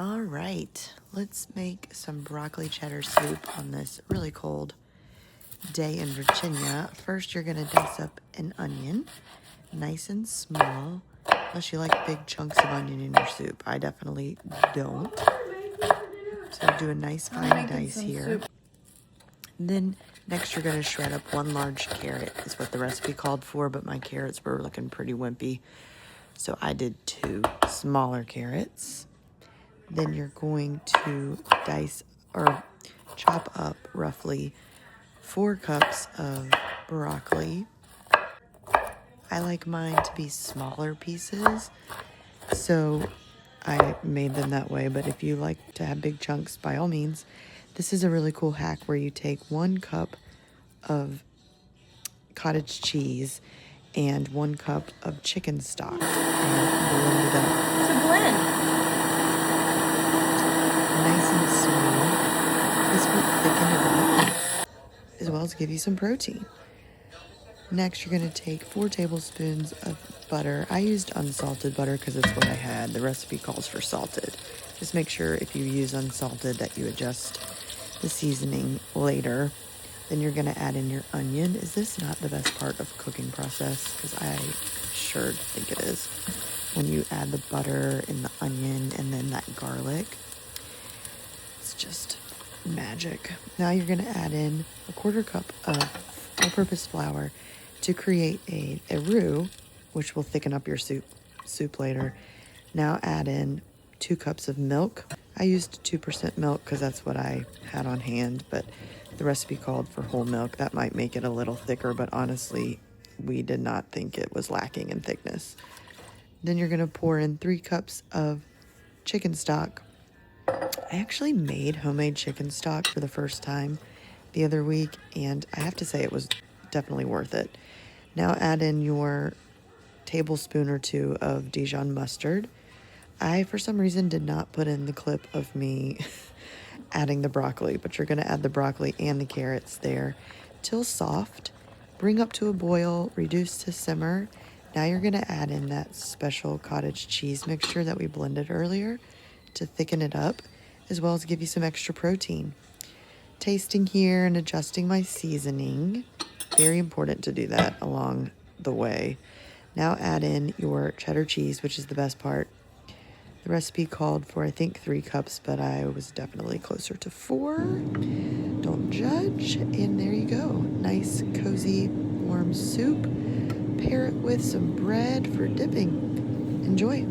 All right, let's make some broccoli cheddar soup on this really cold day in Virginia. First, you're gonna dice up an onion, nice and small, unless you like big chunks of onion in your soup. I definitely don't. So do a nice fine dice here. Soup. Then next you're gonna shred up one large carrot, is what the recipe called for, but my carrots were looking pretty wimpy. So I did 2 smaller carrots. Then you're going to dice or chop up roughly 4 cups of broccoli. I like mine to be smaller pieces, so I made them that way. But if you like to have big chunks, by all means, this is a really cool hack where you take 1 cup of cottage cheese and 1 cup of chicken stock and blend it up. It's a blend. Nice and smooth. This will thicken it up, as well as give you some protein. Next, you're going to take 4 tablespoons of butter. I used unsalted butter because it's what I had. The recipe calls for salted. Just make sure if you use unsalted that you adjust the seasoning later. Then you're going to add in your onion. Is this not the best part of the cooking process? Because I sure think it is. When you add the butter and the onion and then that garlic, it's just magic. Now you're going to add in a 1/4 cup of all-purpose flour to create a roux, which will thicken up your soup later. Now add in 2 cups of milk. I used 2% milk because that's what I had on hand, but the recipe called for whole milk. That might make it a little thicker, but honestly, we did not think it was lacking in thickness. Then you're going to pour in 3 cups of chicken stock. I actually made homemade chicken stock for the first time the other week, and I have to say it was definitely worth it. Now add in your tablespoon or 2 of Dijon mustard. I, for some reason, did not put in the clip of me adding the broccoli, but you're going to add the broccoli and the carrots there till soft. Bring up to a boil, reduce to simmer. Now you're going to add in that special cottage cheese mixture that we blended earlier to thicken it up, as well as give you some extra protein. Tasting here and adjusting my seasoning. Very important to do that along the way. Now add in your cheddar cheese, which is the best part. The recipe called for, I think, 3 cups, but I was definitely closer to 4. Don't judge. And there you go. Nice, cozy, warm soup. Pair it with some bread for dipping. Enjoy.